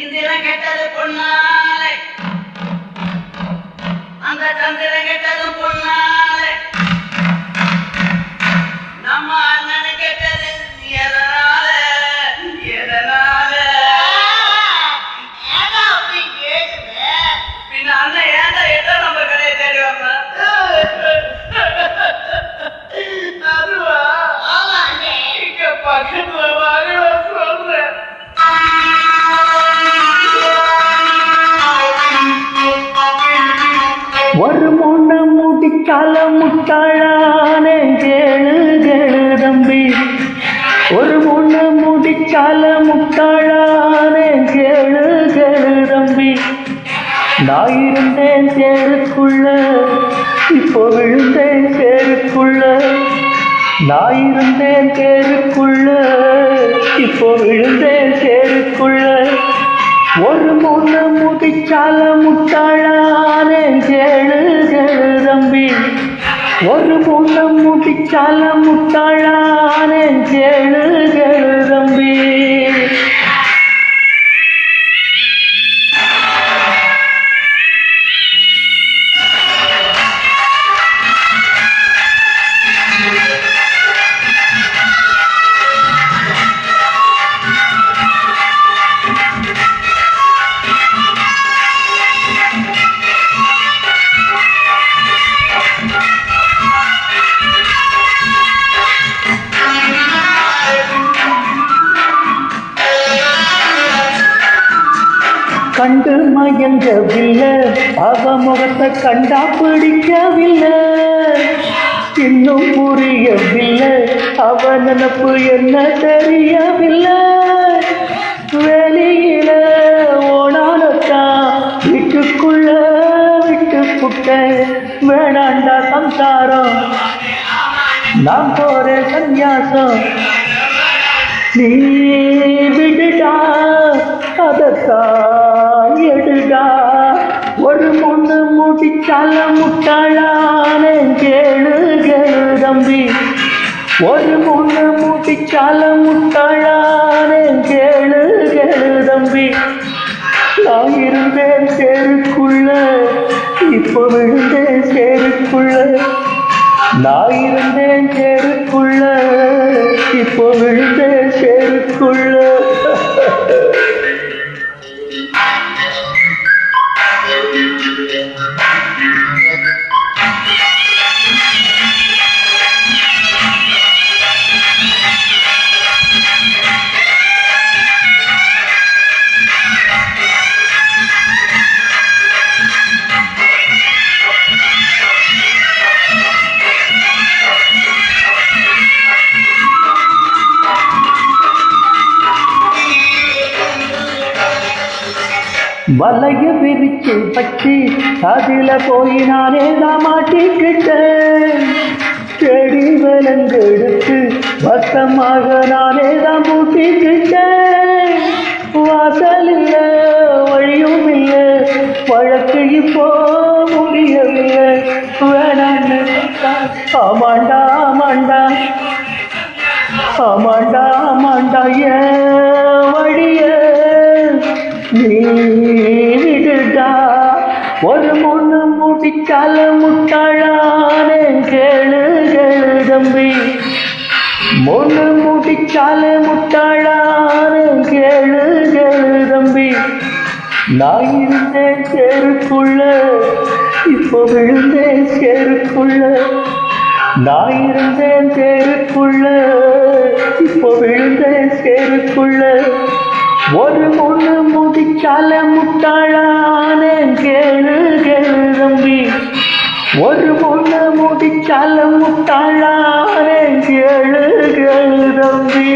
இந்திரன் கெட்டது பொன்னாலே, அந்த சந்திரன் கெட்டது பொன்னாலே, நம்ம அண்ணனு கெட்டது எதனால எதனால அப்படி கேக்குது. பின்ன அண்ணன் ஏன்டா 8ஆம் நம்பர் கடையை தேடி வந்தா? அதுவா? ஆமா அண்ணே. இங்க பக்கத்துல வாங்க சொல்றேன். ஒரு முன்ன முடிக்கால முட்டாளானே கேளு கேளு தம்பி. ஒரு முன்ன முடிக்கால முட்டாளானே கேளு கேளு தம்பி. நான் இருந்தேன் தேருக்குள்ள, இப்போ விழுந்தேன் சேருக்குள்ள. நான் இருந்தேன் தேருக்குள்ள, இப்போ விழுந்தேன் சேருக்குள்ள. ஒரு முன்ன முடிச்சால முட்டாளானே கேளு கேளு தம்பி. ஒரு முன்ன முடிச்சால முட்டாளானே கேளு கேளு தம்பி. கண்டு மயங்கவில்லை, அவ முகத்தை கண்டா பிடிக்கவில்லை. இன்னும் புரியவில்லை, அவ நினப்பு என்ன தெரியவில்லை. வெளியில ஓடாலத்தான் வீட்டுக்குள்ள விட்டு புட்ட. வேணாண்டா சம்சாரம், நான் போறேன் சந்நியாசம். நீ விடுடா அதத்தான் எடுடா. ஒரு பொண்ணு முடிச்சால முட்டாளானே கேளு கேளு தம்பி. ஒரு பொண்ணு முடிச்சால முட்டாளானே கேளு கேளு தம்பி. நான் இருந்தேன் சேருக்குள்ள, இப்போ விழுந்தேன் சேருக்குள்ள. நான் இருந்தேன் சேருக்குள்ள, இப்போ விழுந்தேன் சேருக்குள்ள. வலைய விரிச்சு பச்சு அதில போய் நானே தான் மாட்டிக்கிட்டேன். செடி விலங்கெடுத்து வசமாக நானே தான் பூட்டிக்கிட்டேன். வாசல் இல்ல வழியும் இல்லை, வழக்கு இப்போ முடியவில்லை. வேணான்னு ஆமாண்டா ஆமாண்டா ஆமாண்டா ஆமாண்டா ஏன் வழிய நீ விடுடா. ஒரு முன்னு முடிச்சால முட்டாளானே கேளு கேளு தம்பி. முன்னு முடிச்சால முட்டாளானே கேளு கேளு தம்பி. நான் இருந்தேன் சேருக்குள்ள, இப்போ விழுந்தேன் சேருக்குள்ள. நான் இருந்தேன் சேருக்குள்ள, இப்போ விழுந்தேன் சேருக்குள்ள. ஒரு பொண்ணு முடிச்சால முட்டாளானே கேளு கேளு தம்பி. ஒரு பொண்ணு முடிச்சால முட்டாளானே கேளு கேளு தம்பி.